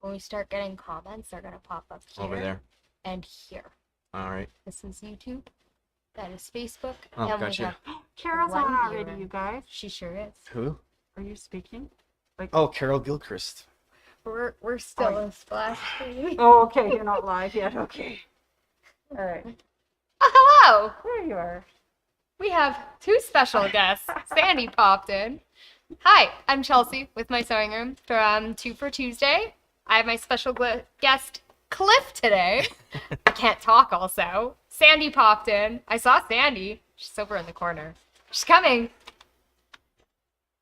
when we start getting comments, they're gonna pop up here. Over there. And here. All right. This is YouTube. That is Facebook. Oh, and gotcha. Carol's one on already, viewer. you guys. She sure is. Who? Are you speaking? Oh, Carol Gilchrist. We're still in splash screen. Oh, okay. You're not live yet. Okay. All right. Oh, hello! There you are. We have two special guests. Sandy popped in. Hi, I'm Chelsea with my sewing room from 2 for Tuesday. I have my special guest, Cliff, today. I can't talk also. Sandy popped in. I saw Sandy. She's over in the corner. She's coming.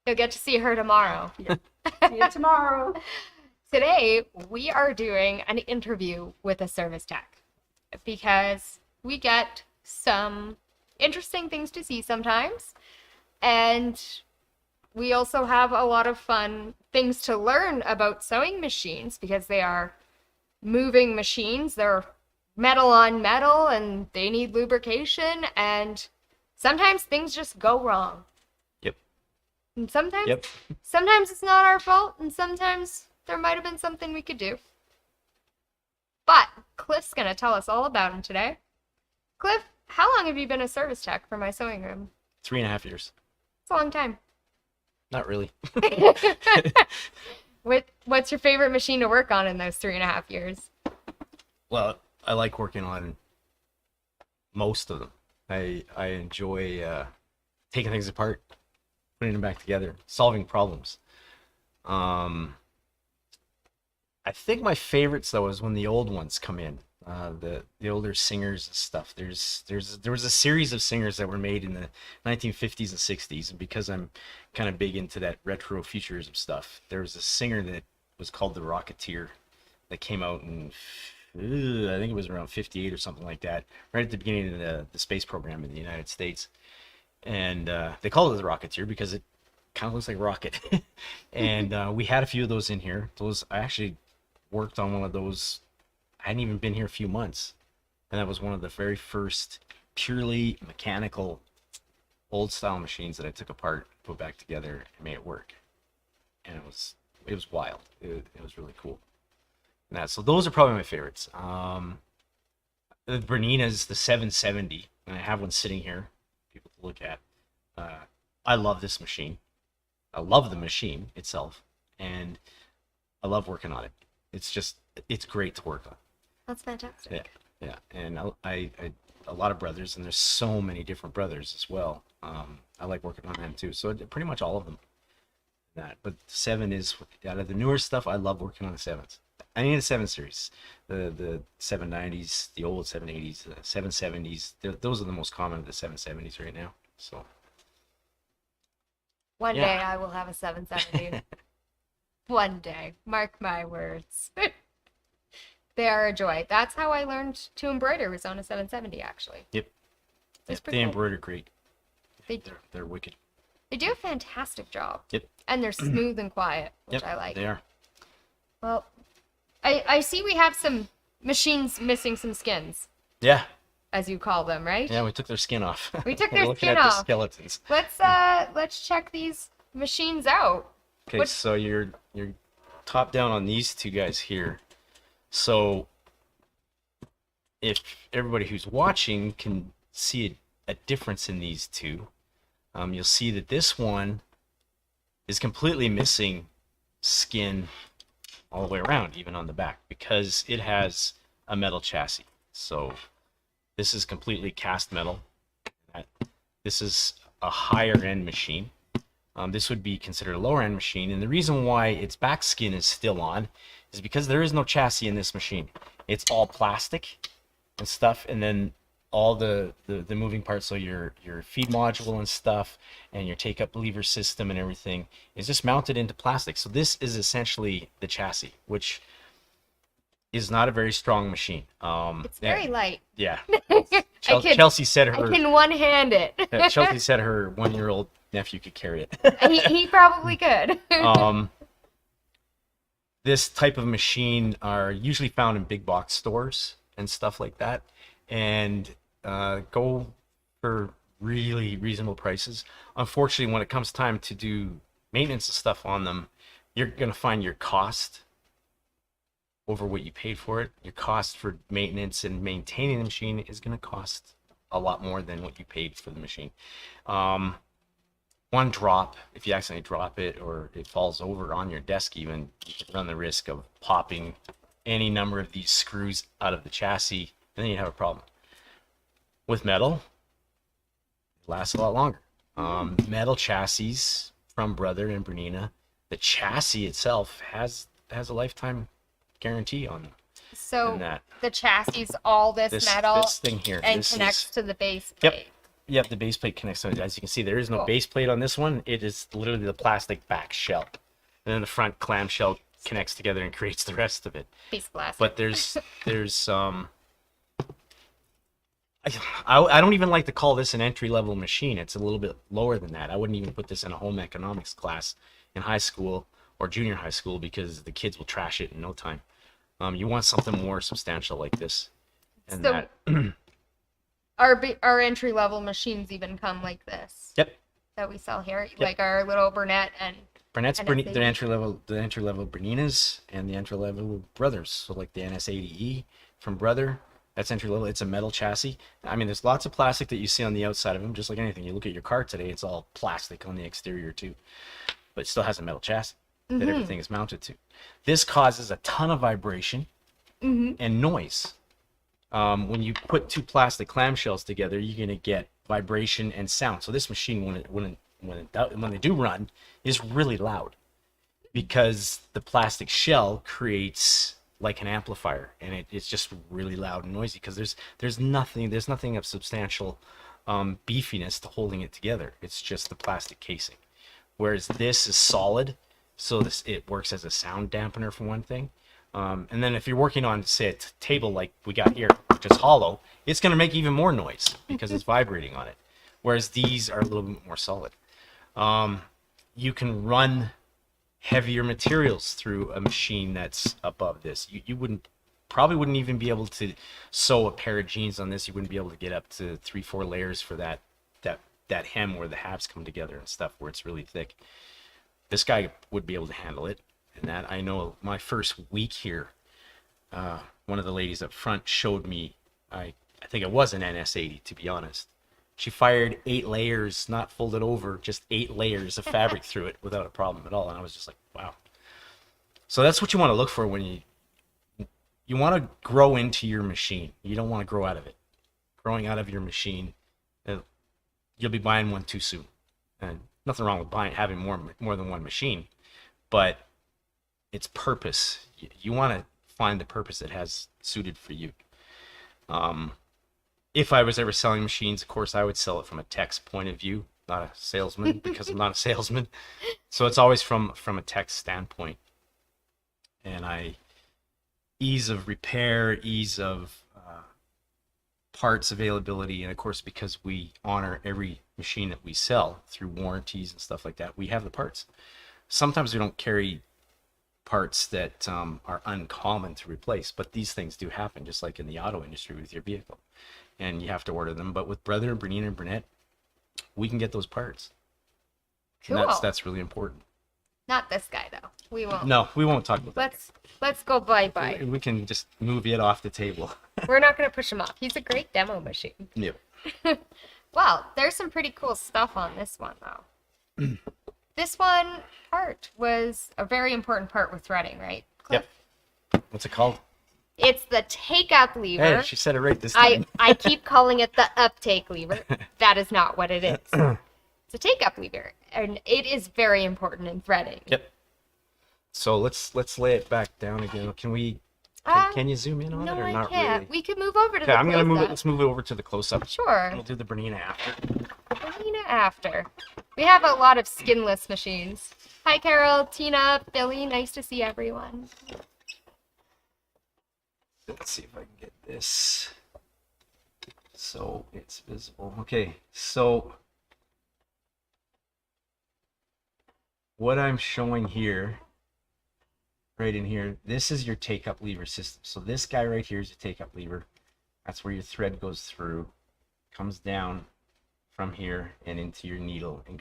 You'll get to see her tomorrow. See you tomorrow. Today, we are doing an interview with a service tech because we get some interesting things to see sometimes. And we also have a lot of fun things to learn about sewing machines because they are moving machines. They're metal on metal and they need lubrication. And sometimes things just go wrong. Yep. And sometimes it's not our fault, and sometimes there might have been something we could do. But Cliff's going to tell us all about him today. Cliff, how long have you been a service tech for my sewing room? 3.5 years. It's a long time. Not really. What's your favorite machine to work on in those 3.5 years? Well, I like working on most of them. I enjoy taking things apart, putting them back together, solving problems. I think my favorites though is when the old ones come in, the older singers and stuff. There was a series of singers that were made in the 1950s and 60s, and because I'm kind of big into that retro futurism stuff, there was a singer that was called the Rocketeer that came out in I think it was around 58 or something like that, right at the beginning of the space program in the United States. And they called it the Rocketeer because it kind of looks like a rocket. And we had a few of those in here. I actually worked on one of those. I hadn't even been here a few months. And that was one of the very first purely mechanical old style machines that I took apart, put back together, and made it work. And it was wild. It was really cool. So those are probably my favorites. The Bernina is the 770, and I have one sitting here, people to look at. I love this machine. I love the machine itself, and I love working on it. It's great to work on. That's fantastic. Yeah. And I a lot of brothers, and there's so many different brothers as well. I like working on them too. So pretty much all of them. But the 7 is, out of the newer stuff, I love working on the 7s. I mean the 7 series, the 790s, the old 780s, the 770s. Those are the most common of the 770s right now. So one day I will have a 770. One day, mark my words. They are a joy. That's how I learned to embroider, was on a 770 actually. Yep. They cool. Embroider great. They're wicked. They do a fantastic job. Yep. And they're smooth and quiet, which I like. They are. Well, I see we have some machines missing some skins. Yeah. As you call them, right? Yeah, we took their skin off. We took We're their looking skin at off. the skeletons. Let's check these machines out. Okay, so you're top down on these two guys here. So if everybody who's watching can see a difference in these two, you'll see that this one is completely missing skin all the way around, even on the back, because it has a metal chassis. So this is completely cast metal. This is a higher end machine. This would be considered a lower end machine, and the reason why its back skin is still on is because there is no chassis in this machine. It's all plastic and stuff, and then all the moving parts, so your feed module and stuff, and your take-up lever system and everything is just mounted into plastic. So this is essentially the chassis, which is not a very strong machine. It's very light. Yeah. Chelsea said her. I can one-hand it. Chelsea said her 1-year-old nephew could carry it. he probably could. This type of machine are usually found in big box stores and stuff like that, and go for really reasonable prices. Unfortunately, when it comes time to do maintenance and stuff on them, you're going to find your cost over what you paid for it. Your cost for maintenance and maintaining the machine is going to cost a lot more than what you paid for the machine. One drop, if you accidentally drop it or it falls over on your desk even, you can run the risk of popping any number of these screws out of the chassis, and then you have a problem. With metal, it lasts a lot longer. Metal chassis from Brother and Bernina, the chassis itself has a lifetime guarantee on So that. the chassis is all this metal This thing here, and this connects is, to the base Yep. plate. Yep, the base plate connects to it. As you can see, there is no Cool. base plate on this one. It is literally the plastic back shell. And then the front clamshell connects together and creates the rest of it. Piece of glass. But there's I don't even like to call this an entry-level machine. It's a little bit lower than that. I wouldn't even put this in a home economics class in high school or junior high school because the kids will trash it in no time. You want something more substantial like this. And So- that Our entry level machines even come like this Yep. that we sell here, like our little Burnett and Burnett's NS80. the entry level Berninas and the entry level Brothers. So like the NS80E from Brother, that's entry level. It's a metal chassis. I mean, there's lots of plastic that you see on the outside of them, just like anything. You look at your car today, it's all plastic on the exterior too, but it still has a metal chassis that everything is mounted to. This causes a ton of vibration and noise. When you put two plastic clamshells together, you're gonna get vibration and sound. So this machine, when they do run, is really loud because the plastic shell creates like an amplifier, and it's just really loud and noisy because there's nothing of substantial beefiness to holding it together. It's just the plastic casing. Whereas this is solid, so it works as a sound dampener for one thing. And then if you're working on, say, a table like we got here, which is hollow, it's going to make even more noise because it's vibrating on it. Whereas these are a little bit more solid. You can run heavier materials through a machine that's above this. You probably wouldn't even be able to sew a pair of jeans on this. You wouldn't be able to get up to 3-4 layers for that hem where the halves come together and stuff, where it's really thick. This guy would be able to handle it. And that, I know my first week here, one of the ladies up front showed me, I think it was an NS80, to be honest. She fired 8 layers, not folded over, just 8 layers of fabric through it without a problem at all. And I was just like, wow. So that's what you want to look for when you want to grow into your machine. You don't want to grow out of it. Growing out of your machine, you'll be buying one too soon. And nothing wrong with having more than one machine, but its purpose. You want to find the purpose that has suited for you. If I was ever selling machines, of course, I would sell it from a tech's point of view, not a salesman, because I'm not a salesman. So it's always from a tech standpoint. And ease of repair, ease of parts availability, and of course, because we honor every machine that we sell through warranties and stuff like that, we have the parts. Sometimes we don't carry parts that are uncommon to replace, but these things do happen, just like in the auto industry with your vehicle, and you have to order them. But with Brother and Bernina and Burnett, we can get those parts. Cool. And that's really important. Not this guy though. We won't. No, we won't talk about that. Let's go bye. We can just move it off the table. We're not gonna push him off. He's a great demo machine. Yep. Wow, there's some pretty cool stuff on this one though. This one part was a very important part with threading, right, Cliff? Yep. What's it called? It's the take-up lever. Hey, she said it right this time. I keep calling it the uptake lever. That is not what it is. It's a take-up lever, and it is very important in threading. Yep. So let's lay it back down again. Can you zoom in on No, it or I not can't. really? We could move over to Okay, the I'm gonna move it. close-up. Let's move it over to the close-up. Sure. We'll do the Bernina after. Bernina after. We have a lot of skinless machines. Hi, Carol, Tina, Billy. Nice to see everyone. Let's see if I can get this so it's visible. Okay, so what I'm showing here, right in here, this is your take-up lever system. So this guy right here is your take-up lever. That's where your thread goes through, comes down from here and into your needle and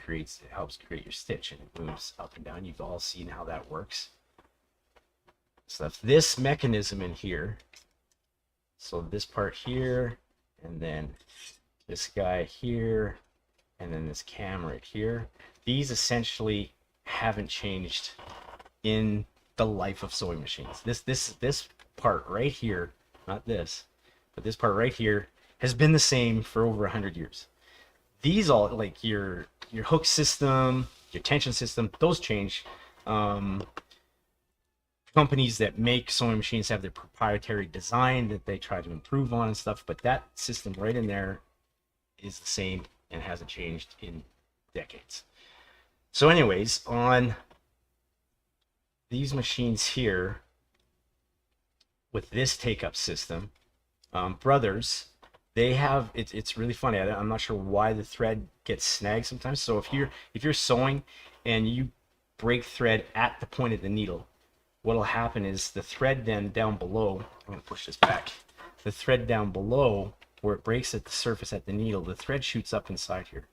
helps create your stitch, and it moves up and down. You've all seen how that works. stuff. This mechanism in here, so this part here, and then this guy here, and then this cam right here, these essentially haven't changed in the life of sewing machines. This part right here, not this, but this part right here has been the same for over 100 years. These all, like your hook system, your tension system, those change. Companies that make sewing machines have their proprietary design that they try to improve on and stuff, but that system right in there is the same and hasn't changed in decades. So anyways, on these machines here with this take-up system, Brothers, they have it's really funny. I'm not sure why the thread gets snagged sometimes. So if you're sewing and you break thread at the point of the needle, what'll happen is the thread then down below, I'm going to push this back, the thread down below where it breaks at the surface at the needle, the thread shoots up inside here.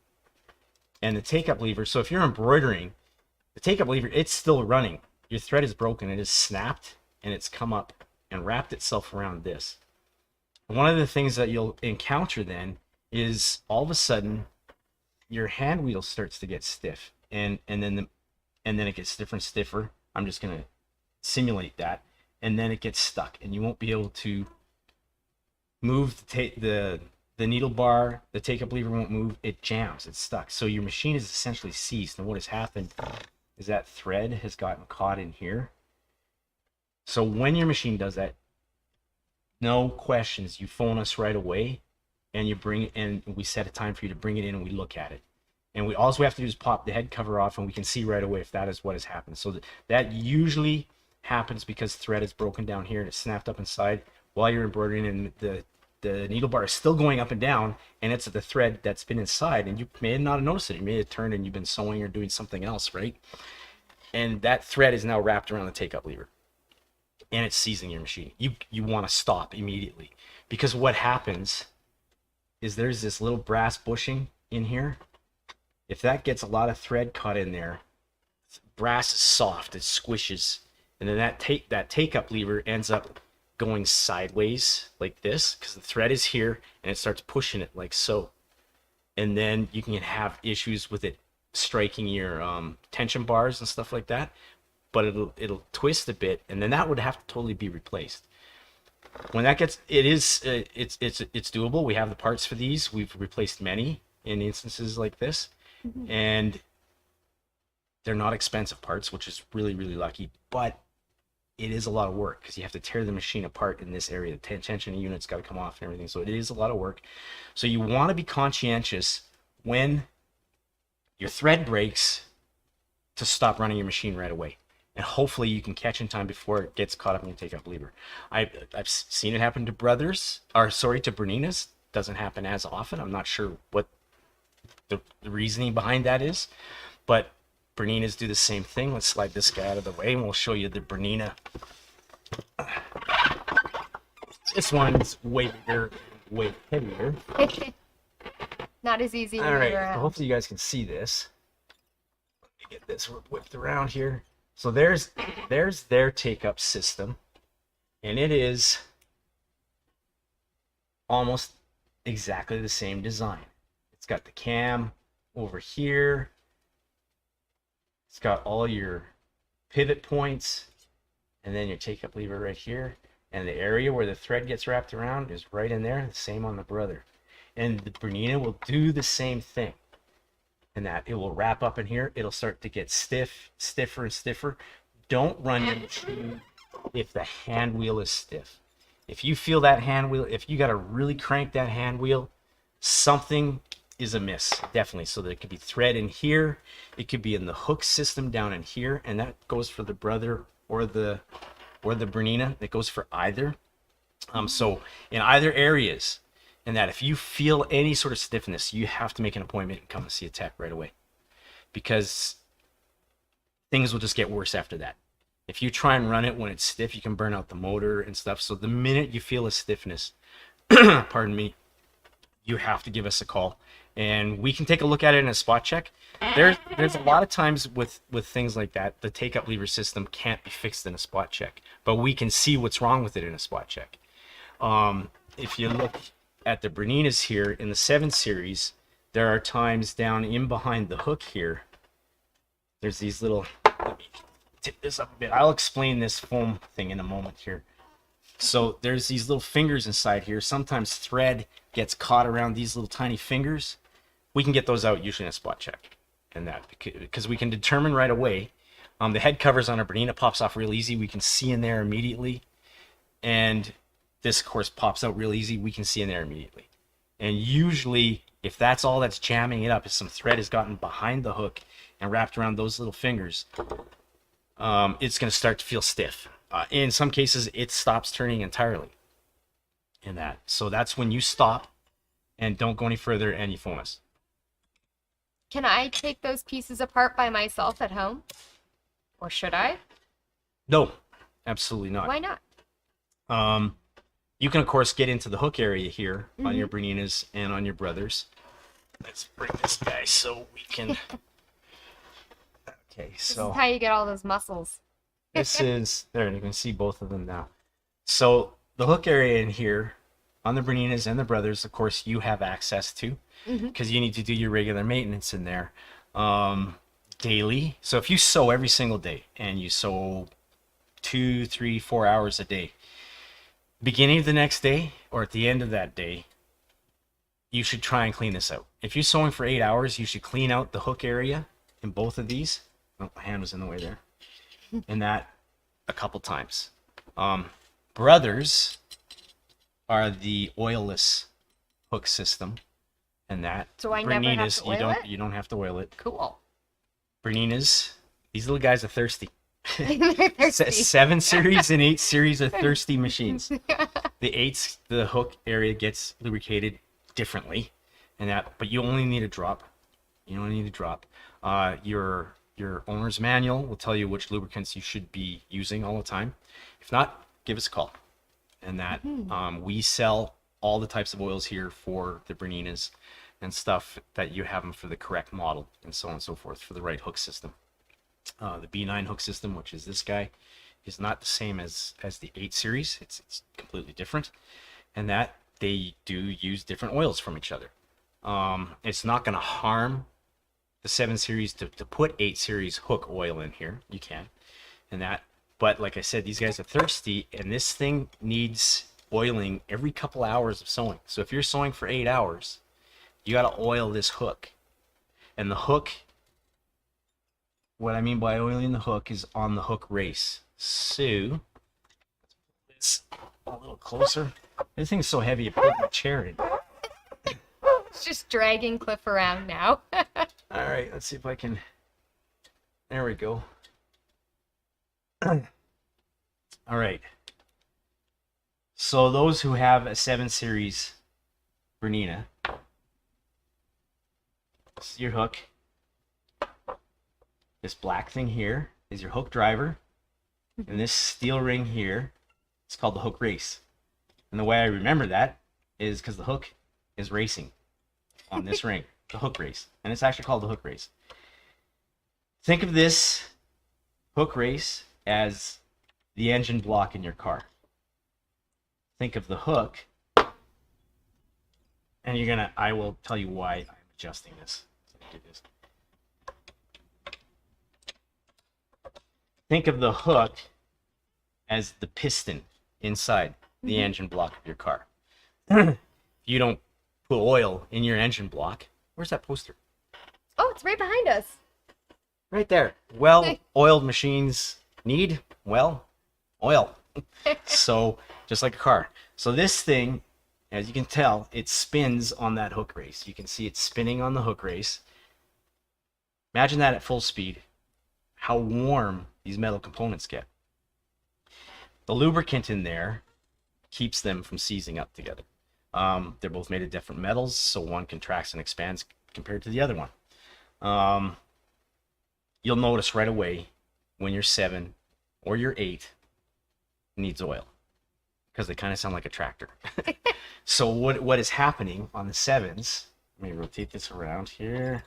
And the take-up lever, so if you're embroidering, the take-up lever, it's still running. Your thread is broken, it is snapped, and it's come up and wrapped itself around this. One of the things that you'll encounter then is all of a sudden your hand wheel starts to get stiff, and then it gets stiffer and stiffer. I'm just going to simulate that, and then it gets stuck, and you won't be able to move the needle bar. The take-up lever won't move. It jams. It's stuck. So your machine is essentially seized, and what has happened is that thread has gotten caught in here. So when your machine does that, no questions, you phone us right away, and you bring it, and we set a time for you to bring it in, and we look at it. And all we have to do is pop the head cover off, and we can see right away if that is what has happened. So that usually happens because thread is broken down here and it's snapped up inside while you're embroidering, and the needle bar is still going up and down, and it's the thread that's been inside, and you may not have noticed it. You may have turned and you've been sewing or doing something else, right? And that thread is now wrapped around the take-up lever, and it's seizing your machine. You want to stop immediately, because what happens is there's this little brass bushing in here. If that gets a lot of thread caught in there, brass is soft, it squishes, and then that take-up lever ends up going sideways like this, because the thread is here and it starts pushing it like so. And then you can have issues with it striking your tension bars and stuff like that, but it'll twist a bit, and then that would have to totally be replaced. When that gets, it's doable. We have the parts for these. We've replaced many in instances like this. Mm-hmm. And they're not expensive parts, which is really, really lucky, but it is a lot of work because you have to tear the machine apart in this area. The tension unit's got to come off and everything, so it is a lot of work. So you want to be conscientious when your thread breaks to stop running your machine right away, and hopefully you can catch in time before it gets caught up in your take-up lever. I've seen it happen to to Berninas. Doesn't happen as often. I'm not sure what the reasoning behind that is, but Berninas do the same thing. Let's slide this guy out of the way, and we'll show you the Bernina. This one's way bigger, way heavier. Not as easy to All move right, around. so hopefully you guys can see this. Let me get this whipped around here. So there's their take-up system, and it is almost exactly the same design. It's got the cam over here. It's got all your pivot points, and then your take-up lever right here. And the area where the thread gets wrapped around is right in there. The same on the Brother. And the Bernina will do the same thing. And that it will wrap up in here. It'll start to get stiffer and stiffer. Don't run your machine if the hand wheel is stiff. If you feel that hand wheel, if you got to really crank that hand wheel, something is amiss, definitely. So there could be thread in here, it could be in the hook system down in here, and that goes for the Brother or the Bernina. That goes for either. So in either areas, and that if you feel any sort of stiffness, you have to make an appointment and come and see a tech right away, because things will just get worse after that. If you try and run it when it's stiff, you can burn out the motor and stuff. So the minute you feel a stiffness, pardon me, you have to give us a call, and we can take a look at it in a spot check. There's a lot of times with things like that, the take-up lever system can't be fixed in a spot check, but we can see what's wrong with it in a spot check. If you look at the Berninas here in the 7 series, there are times down in behind the hook here, there's these little, let me tip this up a bit. I'll explain this foam thing in a moment here. So there's these little fingers inside here. Sometimes thread gets caught around these little tiny fingers. We can get those out usually in a spot check, and that because we can determine right away. The head covers on a Bernina pops off real easy. We can see in there immediately, and this of course pops out real easy. We can see in there immediately, and usually if that's all that's jamming it up, if some thread has gotten behind the hook and wrapped around those little fingers, it's going to start to feel stiff. In some cases, it stops turning entirely. In that, so that's when you stop and don't go any further, and you phone us. Can I take those pieces apart by myself at home? Or should I? No, absolutely not. Why not? You can of course get into the hook area here on your Berninas and on your brothers. Let's bring this guy so we can. Okay, This so is how you get all those muscles. this is there. You can see both of them now. So the hook area in here on the Berninas and the brothers, of course, you have access to, because you need to do your regular maintenance in there daily. So if you sew every single day and you sew 2, 3, 4 hours a day, beginning of the next day or at the end of that day, you should try and clean this out. If you're sewing for 8 hours, you should clean out the hook area in both of these. Oh, my hand was in the way there. And that a couple times. Brothers are the oilless hook system, and that. So I never have to oil it? You don't have to oil it. Cool. Berninas, these little guys are thirsty. They're thirsty. 7 series and 8 series are thirsty machines. The 8s, the hook area gets lubricated differently, and that. But you only need a drop. You only need a drop. Your owner's manual will tell you which lubricants you should be using all the time. If not, give us a call. And that we sell all the types of oils here for the Berninas and stuff, that you have them for the correct model and so on and so forth for the right hook system. The B9 hook system, which is this guy, is not the same as the 8 series. It's completely different, and that they do use different oils from each other. It's not going to harm the 7 series to put 8 series hook oil in here. You can, and that. But like I said, these guys are thirsty, and this thing needs oiling every couple hours of sewing. So if you're sewing for 8 hours, you got to oil this hook. And the hook, what I mean by oiling the hook is on the hook race. So, it's a little closer. This thing's so heavy, it put my chair in. It's just dragging Cliff around now. All right, let's see if I can. There we go. All right. So those who have a 7 series Bernina, this is your hook. This black thing here is your hook driver, and this steel ring here is called the hook race. And the way I remember that is because the hook is racing on this ring, the hook race, and it's actually called the hook race. Think of this hook race as the engine block in your car. Think of the hook, and I will tell you why I'm adjusting this. Do this. Think of the hook as the piston inside the engine block of your car. If you don't put oil in your engine block, where's that poster? Oh, it's right behind us. Right there. Well-oiled machines need, well, oil. So, just like a car. So this thing, as you can tell, it spins on that hook race. You can see it spinning on the hook race. Imagine that at full speed. How warm these metal components get. The lubricant in there keeps them from seizing up together. They're both made of different metals, so one contracts and expands compared to the other one. You'll notice right away when you're 7 or you're 8 needs oil, because they kind of sound like a tractor. So what is happening on the 7s, let me rotate this around here.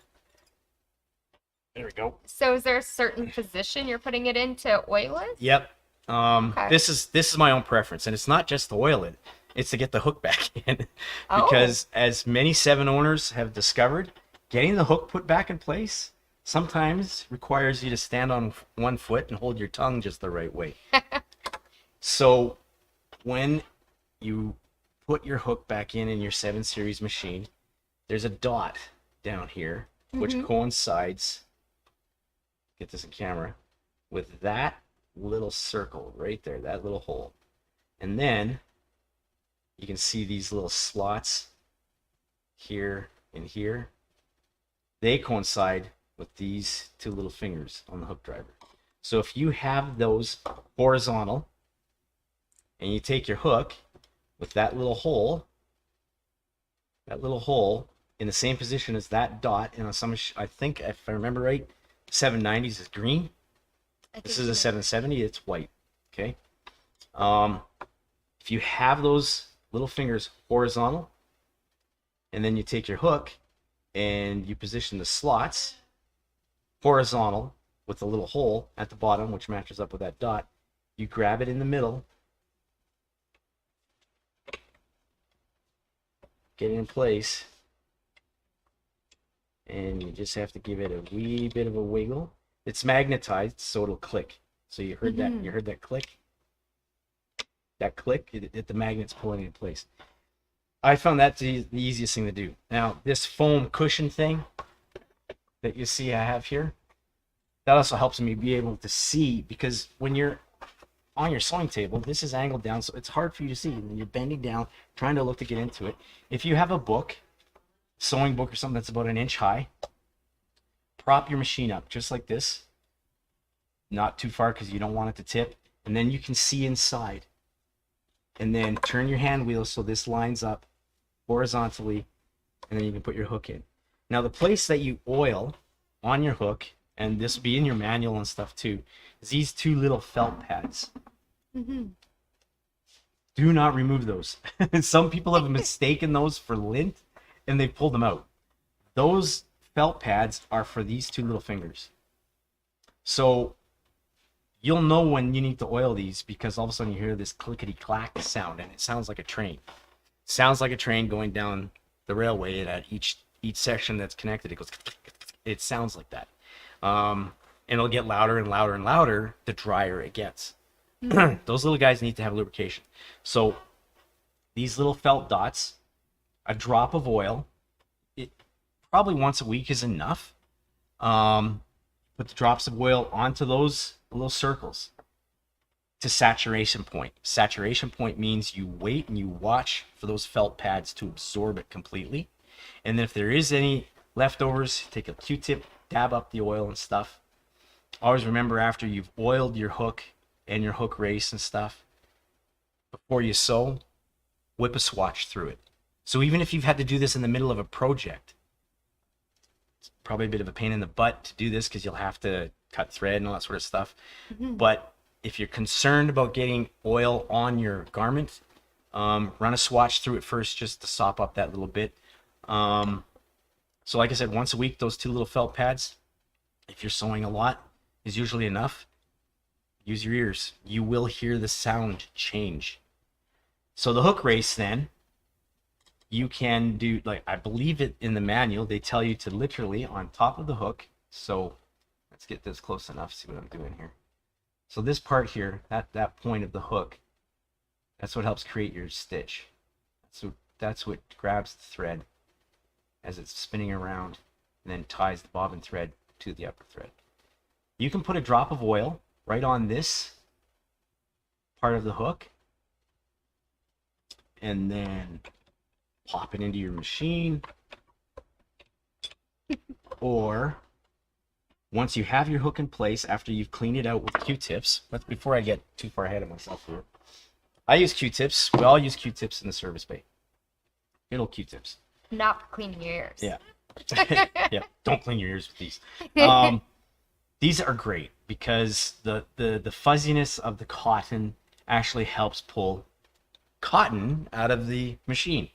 There we go. So is there a certain position you're putting it in to oil it? Yep. Okay. This is my own preference, and it's not just to oil it; it's to get the hook back in. Oh. Because as many 7 owners have discovered, getting the hook put back in place sometimes requires you to stand on one foot and hold your tongue just the right way. So when you put your hook back in your 7 series machine, there's a dot down here which coincides, get this in camera, with that little circle right there, that little hole. And then you can see these little slots here and here. They coincide with these 2 little fingers on the hook driver. So if you have those horizontal and you take your hook with that little hole in the same position as that dot, and on some, I think if I remember right, 790s is green. This is a 770, it's white. Okay. If you have those little fingers horizontal, and then you take your hook and you position the slots horizontal with a little hole at the bottom, which matches up with that dot, you grab it in the middle, get it in place, and you just have to give it a wee bit of a wiggle. It's magnetized, so it'll click. So you heard that? You heard that click? That click, the magnet's pulling it in place. I found that the easiest thing to do. Now, this foam cushion thing that you see I have here, that also helps me be able to see, because when you're on your sewing table, this is angled down, so it's hard for you to see. And you're bending down, trying to look to get into it. If you have a book, sewing book or something that's about 1 inch high, prop your machine up just like this, not too far because you don't want it to tip, and then you can see inside. And then turn your hand wheel so this lines up horizontally, and then you can put your hook in. Now the place that you oil on your hook, and this will be in your manual and stuff too, is these 2 little felt pads. Do not remove those. Some people have mistaken those for lint and they pulled them out. Those felt pads are for these 2 little fingers. So you'll know when you need to oil these, because all of a sudden you hear this clickety clack sound, and it sounds like a train. It sounds like a train going down the railway, and at each section that's connected, it goes. It sounds like that, and it'll get louder and louder and louder the drier it gets. Those little guys need to have lubrication. So these little felt dots, a drop of oil, it probably once a week is enough. Put the drops of oil onto those little circles to saturation point. Saturation point means you wait and you watch for those felt pads to absorb it completely. And then if there is any leftovers, take a Q-tip, dab up the oil and stuff. Always remember, after you've oiled your hook and your hook race and stuff, before you sew, whip a swatch through it. So even if you've had to do this in the middle of a project, it's probably a bit of a pain in the butt to do this because you'll have to cut thread and all that sort of stuff. But if you're concerned about getting oil on your garment, run a swatch through it first just to sop up that little bit. So like I said, once a week, those 2 little felt pads, if you're sewing a lot, is usually enough. Use your ears. You will hear the sound change. So the hook race, then, you can do, like, I believe it in the manual, they tell you to literally on top of the hook. So let's get this close enough, see what I'm doing here. So this part here, that point of the hook, that's what helps create your stitch. So that's what grabs the thread as it's spinning around and then ties the bobbin thread to the upper thread. You can put a drop of oil right on this part of the hook and then pop it into your machine. Or once you have your hook in place, after you've cleaned it out with Q-tips, but before I get too far ahead of myself here, I use Q-tips. We all use Q-tips in the service bay. Good old Q-tips. Not for cleaning your ears. Yeah. Yeah, don't clean your ears with these. These are great because the fuzziness of the cotton actually helps pull cotton out of the machine.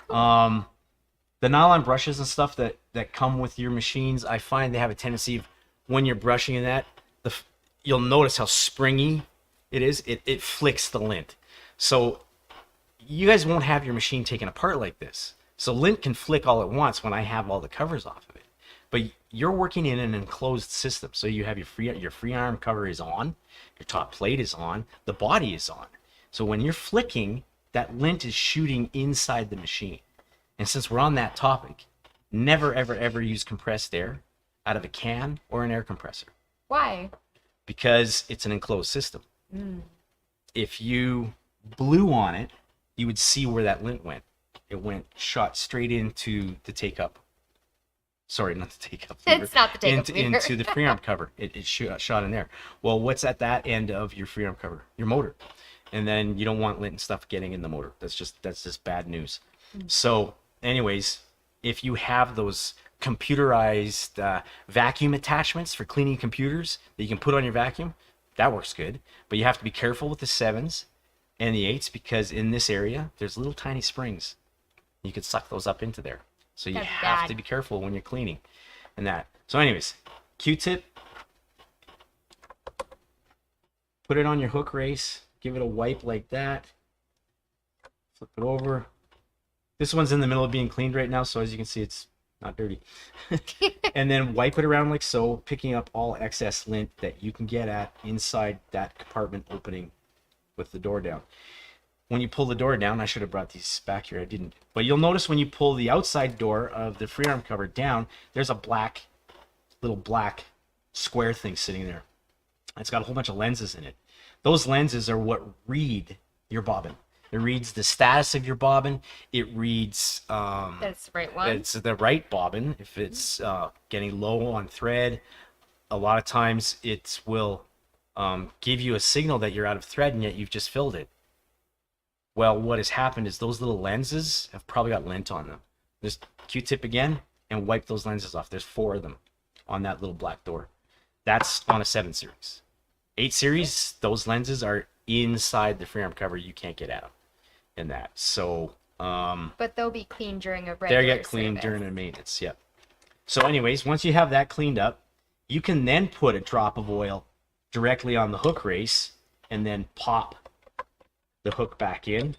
The nylon brushes and stuff that come with your machines, I find they have a tendency of, when you're brushing in that, you'll notice how springy it is. It flicks the lint. So you guys won't have your machine taken apart like this. So lint can flick all at once when I have all the covers off of it. But you're working in an enclosed system. So you have your free arm cover is on, your top plate is on, the body is on. So when you're flicking, that lint is shooting inside the machine. And since we're on that topic, never, ever, ever use compressed air out of a can or an air compressor. Why? Because it's an enclosed system. If you blew on it, you would see where that lint went. It shot straight into the take-up. Sorry, not the take-up. It's not the take-up lever. Into the free arm cover. It shot in there. Well, what's at that end of your free arm cover? Your motor. And then you don't want lint and stuff getting in the motor. That's just bad news. So anyways, if you have those computerized vacuum attachments for cleaning computers that you can put on your vacuum, that works good. But you have to be careful with the 7s and the 8s, because in this area there's little tiny springs. You could suck those up into there. So you That's have bad. to be careful when you're cleaning and that. So anyways, Q-tip, put it on your hook race, give it a wipe like that, flip it over. This one's in the middle of being cleaned right now, so as you can see, it's not dirty. And then wipe it around like so, picking up all excess lint that you can get at inside that compartment opening with the door down. When you pull the door down, I should have brought these back here, I didn't. But you'll notice when you pull the outside door of the free arm cover down, there's a little black square thing sitting there. It's got a whole bunch of lenses in it. Those lenses are what read your bobbin. It reads the status of your bobbin. It reads That's the right one. it's the right bobbin. If it's getting low on thread, a lot of times it will give you a signal that you're out of thread, and yet you've just filled it. Well, what has happened is those little lenses have probably got lint on them. Just Q-tip again and wipe those lenses off. There's 4 of them on that little black door. That's on a 7 series. 8 series, those lenses are inside the free arm cover. You can't get at them in that. So But they'll be cleaned during a they regular get cleaned service. during a maintenance. Yep. So anyways, once you have that cleaned up, you can then put a drop of oil directly on the hook race and then pop the hook back in.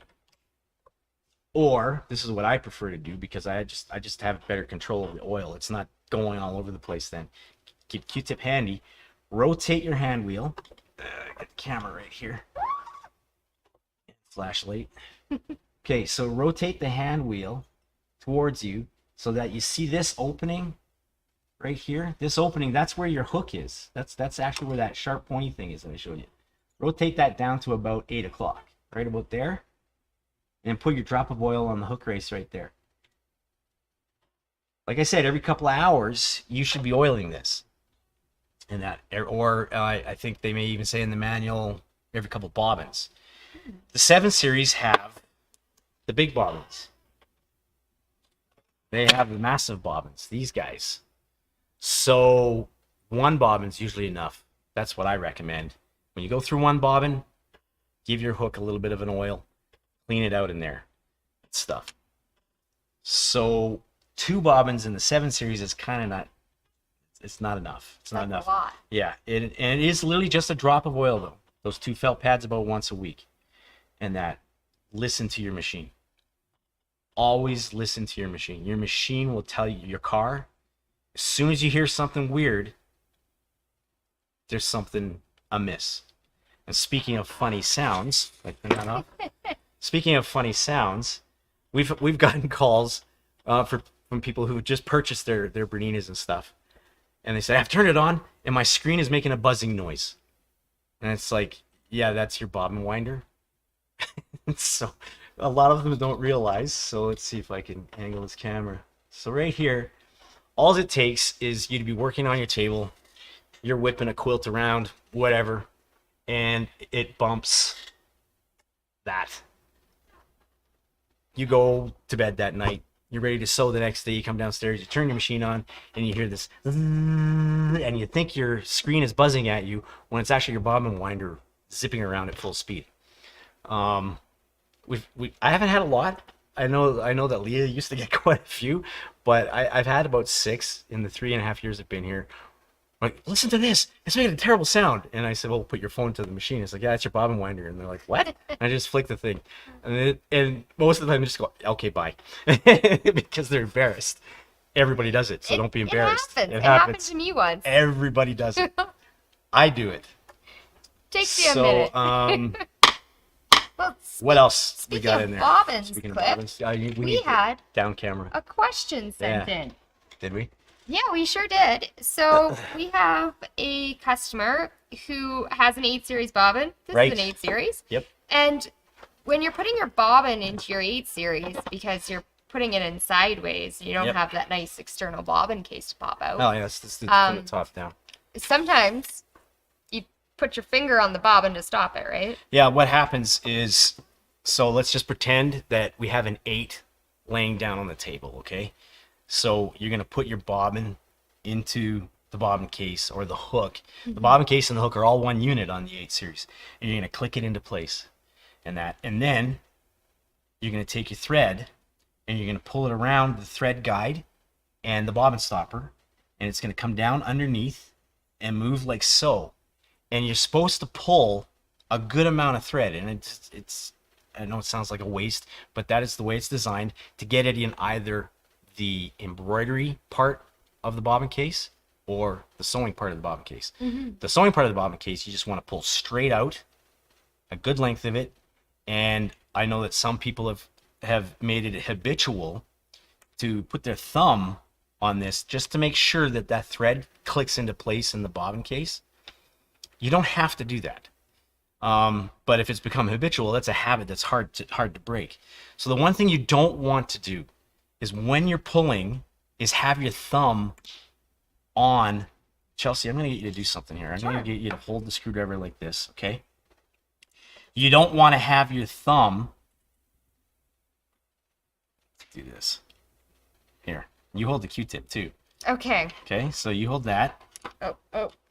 Or this is what I prefer to do, because I just have better control of the oil. It's not going all over the place then. Keep Q-tip handy. Rotate your hand wheel. Get the camera right here. Flashlight. Okay, so rotate the hand wheel towards you so that you see this opening right here. This opening, that's where your hook is. That's actually where that sharp pointy thing is that I showed you. Rotate that down to about 8 o'clock, right about there. And then put your drop of oil on the hook race right there. Like I said, every couple of hours, you should be oiling this. And that, or I think they may even say in the manual, every couple of bobbins. The 7 series have the big bobbins. They have the massive bobbins, these guys. So 1 bobbin's usually enough. That's what I recommend. When you go through 1 bobbin, give your hook a little bit of an oil. Clean it out in there. Stuff. So 2 bobbins in the 7 series is kind of not, it's not enough. It's not enough. A lot. Yeah, and it is literally just a drop of oil though. Those 2 felt pads about once a week. And that, listen to your machine. Always listen to your machine. Your machine will tell you, your car, as soon as you hear something weird, there's something amiss. And speaking of funny sounds, like turn that off. Speaking of funny sounds, we've gotten calls from people who just purchased their Berninas and stuff, and they say, I've turned it on and my screen is making a buzzing noise. And it's like, yeah, that's your bobbin winder. So a lot of them don't realize. So let's see if I can angle this camera. So right here, all it takes is you to be working on your table. You're whipping a quilt around, whatever, and it bumps that. You go to bed that night. You're ready to sew the next day. You come downstairs, you turn your machine on, and you hear this, and you think your screen is buzzing at you when it's actually your bobbin winder zipping around at full speed. I haven't had a lot. I know that Leah used to get quite a few, but I've had about 6 in the 3.5 years I've been here. Like, listen to this. It's making a terrible sound. And I said, well, put your phone to the machine. It's like, yeah, it's your bobbin winder. And they're like, what? And I just flick the thing. And most of the time, I just go, okay, bye. Because they're embarrassed. Everybody does it, so don't be embarrassed. It happened to me once. Everybody does it. I do it. Takes you a minute. Well, what else we speaking got of in there? bobbins, Speaking of Cliff, bobbins, we need had down camera. a question sent Yeah. in. Did we? Yeah, we sure did. So we have a customer who has an 8 series bobbin. This Right. is an 8 series. Yep. And when you're putting your bobbin into your 8 series, because you're putting it in sideways, you don't Yep. have that nice external bobbin case to pop out. Oh, yeah, it's from the top down. Sometimes you put your finger on the bobbin to stop it, right? Yeah, what happens is, so let's just pretend that we have an 8 laying down on the table, okay? So you're going to put your bobbin into the bobbin case or the hook. The bobbin case and the hook are all one unit on the 8 series. And you're going to click it into place and then you're going to take your thread and you're going to pull it around the thread guide and the bobbin stopper, and it's going to come down underneath and move like so. And you're supposed to pull a good amount of thread, and it's I know it sounds like a waste, but that is the way it's designed to get it in either the embroidery part of the bobbin case or the sewing part of the bobbin case. The sewing part of the bobbin case, you just want to pull straight out a good length of it. And I know that some people have made it habitual to put their thumb on this just to make sure that that thread clicks into place in the bobbin case. You don't have to do that. But if it's become habitual, that's a habit that's hard to break. So the one thing you don't want to do is when you're pulling is have your thumb on. Chelsea, I'm going to get you to do something here. I'm going to get you to hold the screwdriver like this, okay? You don't want to have your thumb. Do this. Here. You hold the Q-tip too. Okay. Okay, so you hold that. Oh.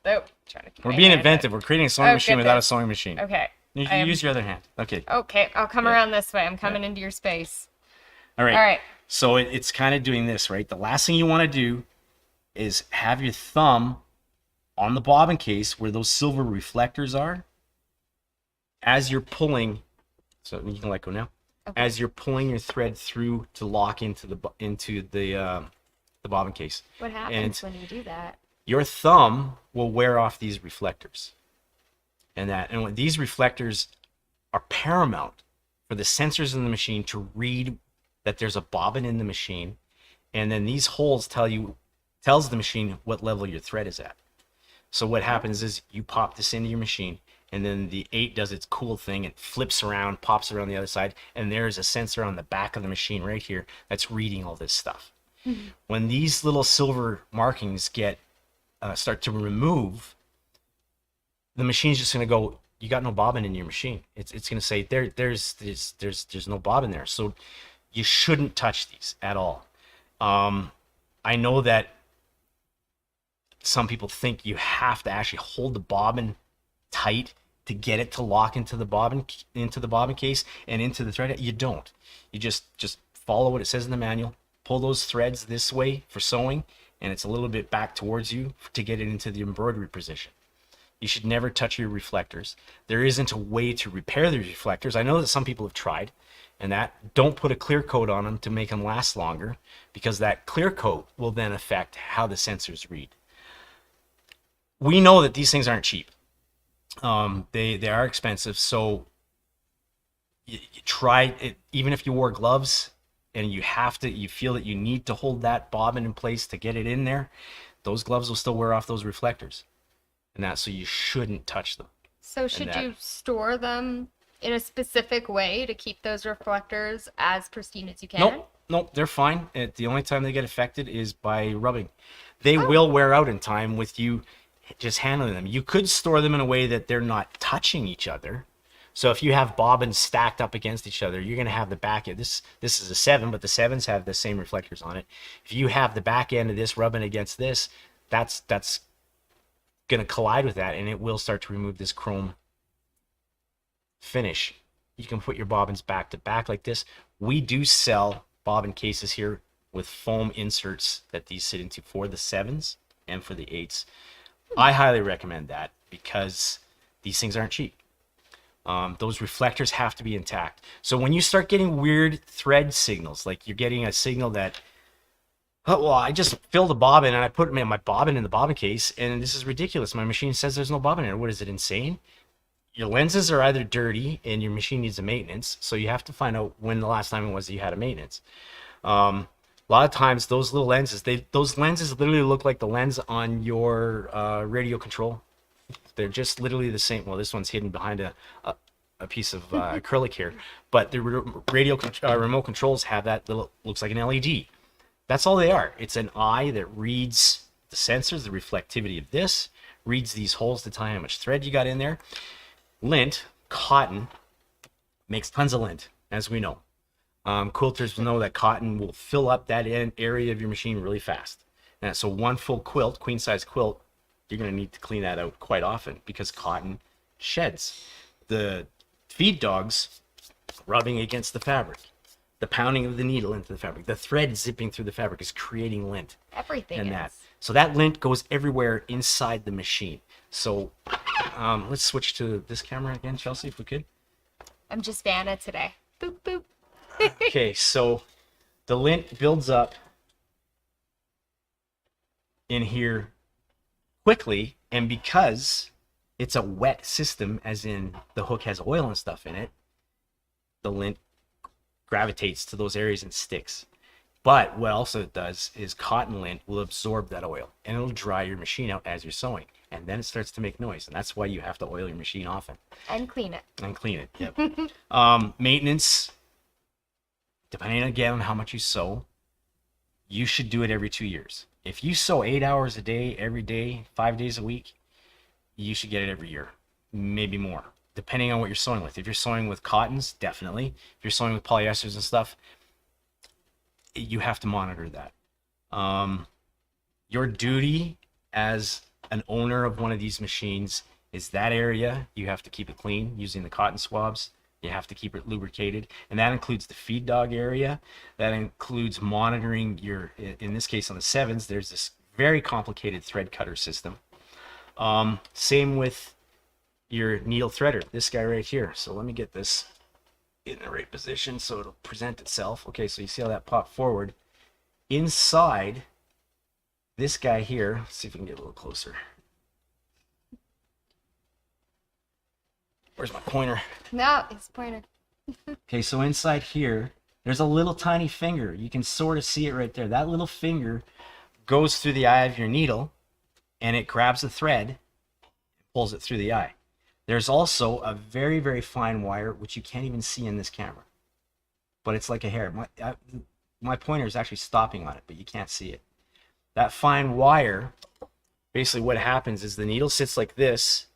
Trying to keep We're my being hand inventive. We're creating a sewing machine without a goodness. sewing machine. Okay. You I am- use your other hand. Okay. Okay, I'll come Yeah. around this way. I'm coming into your space. All right. All right. So it's kind of doing this, right? The last thing you want to do is have your thumb on the bobbin case where those silver reflectors are as you're pulling. So you can let go now. Okay. As you're pulling your thread through to lock into the bobbin case. What happens when you do that? Your thumb will wear off these reflectors. And when these reflectors are paramount for the sensors in the machine to read that there's a bobbin in the machine, and then these holes tells the machine what level your thread is at. So what happens is you pop this into your machine, and then the 8 does its cool thing. It flips around, pops around the other side, and there's a sensor on the back of the machine right here that's reading all this stuff. When these little silver markings start to remove, the machine's just going to go, you got no bobbin in your machine. It's going to say there's no bobbin there. So you shouldn't touch these at all. I know that some people think you have to actually hold the bobbin tight to get it to lock into the bobbin case and into the thread. You don't. You just follow what it says in the manual. Pull those threads this way for sewing, and it's a little bit back towards you to get it into the embroidery position. You should never touch your reflectors. There isn't a way to repair the reflectors. I know that some people have tried, and that don't put a clear coat on them to make them last longer, because that clear coat will then affect how the sensors read. We know that these things aren't cheap. They are expensive, so you try it. Even if you wore gloves and you feel that you need to hold that bobbin in place to get it in there, those gloves will still wear off those reflectors. So you shouldn't touch them. So should you store them in a specific way to keep those reflectors as pristine as you can? Nope, they're fine. The only time they get affected is by rubbing. They will wear out in time with you just handling them. You could store them in a way that they're not touching each other. So if you have bobbins stacked up against each other, you're going to have the back end. This is a 7, but the 7s have the same reflectors on it. If you have the back end of this rubbing against this, that's going to collide with that, and it will start to remove this chrome finish. you can put your bobbins back to back like this. We do sell bobbin cases here with foam inserts that these sit into for the 7s and for the 8s. I highly recommend that because these things aren't cheap. Those reflectors have to be intact. So when you start getting weird thread signals, like you're getting a signal that, oh, well, I just filled a bobbin and I put my bobbin in the bobbin case and this is ridiculous. My machine says there's no bobbin in it. What is it, insane? Your lenses are either dirty and your machine needs a maintenance. So you have to find out when the last time it was that you had a maintenance. A lot of times those little lenses, those lenses literally look like the lens on your radio control. They're just literally the same. Well, this one's hidden behind a piece of acrylic here, but the remote controls have that little, looks like an LED. That's all they are. It's an eye that reads the sensors, the reflectivity of this, reads these holes to tell you how much thread you got in there. Lint, cotton, makes tons of lint, as we know. Quilters know that cotton will fill up that area of your machine really fast. And so one full quilt, queen size quilt, you're going to need to clean that out quite often because cotton sheds. The feed dogs rubbing against the fabric, the pounding of the needle into the fabric, the thread zipping through the fabric is creating lint. Everything And is. that. So that lint goes everywhere inside the machine. So let's switch to this camera again, Chelsea, if we could. I'm just Vanna today. Boop, boop. Okay, so the lint builds up in here quickly, and because it's a wet system, as in the hook has oil and stuff in it, the lint gravitates to those areas and sticks. But what also it does is cotton lint will absorb that oil and it'll dry your machine out as you're sewing, and then it starts to make noise, and that's why you have to oil your machine often And clean it. and clean it. Yep. Maintenance, depending again on how much you sew, you should do it every 2 years. If you sew 8 hours a day, every day, 5 days a week, you should get it every year, maybe more, depending on what you're sewing with. If you're sewing with cottons, definitely. If you're sewing with polyesters and stuff, you have to monitor that. Your duty as an owner of one of these machines is that area. You have to keep it clean using the cotton swabs. You have to keep it lubricated, and that includes the feed dog area. That includes monitoring your, in this case on the 7s, there's this very complicated thread cutter system. Same with your needle threader, this guy right here. So let me get this in the right position so it'll present itself. Okay, so you see how that popped forward. Inside this guy here, let's see if we can get a little closer. Where's my pointer? No, it's pointer. Okay, so inside here, there's a little tiny finger. You can sort of see it right there. That little finger goes through the eye of your needle, and it grabs the thread and pulls it through the eye. There's also a very, very fine wire, which you can't even see in this camera, but it's like a hair. My pointer is actually stopping on it, but you can't see it. That fine wire, basically what happens is the needle sits like this,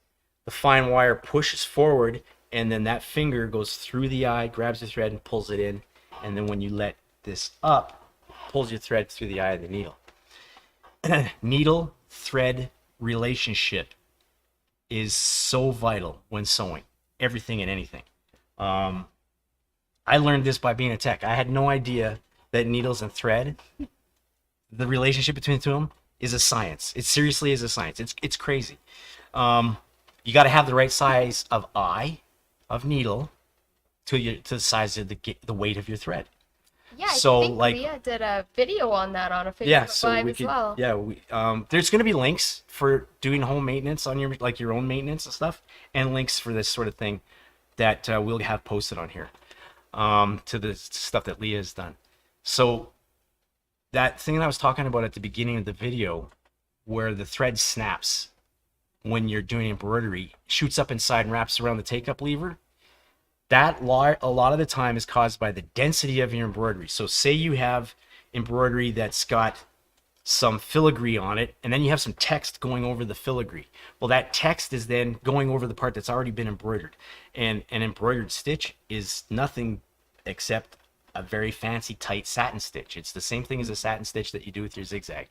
the fine wire pushes forward, and then that finger goes through the eye, grabs the thread and pulls it in, and then when you let this up, pulls your thread through the eye of the needle. Needle thread relationship is so vital when sewing everything and anything. I learned this by being a tech. I had no idea that needles and thread, the relationship between the two of them, is a science. It seriously is a science. It's crazy. You got to have the right size of eye, of needle, to the size of the weight of your thread. Yeah, I So, think like- Leah did a video on that on a Facebook Yeah, so Live we as could. well. Yeah, there's going to be links for doing home maintenance on your own maintenance and stuff, and links for this sort of thing that we'll have posted on here to the stuff that Leah has done. So that thing that I was talking about at the beginning of the video, where the thread snaps when you're doing embroidery, shoots up inside and wraps around the take-up lever. That a lot of the time is caused by the density of your embroidery. So say you have embroidery that's got some filigree on it, and then you have some text going over the filigree. Well, that text is then going over the part that's already been embroidered. And an embroidered stitch is nothing except a very fancy tight satin stitch. It's the same thing as a satin stitch that you do with your zigzag.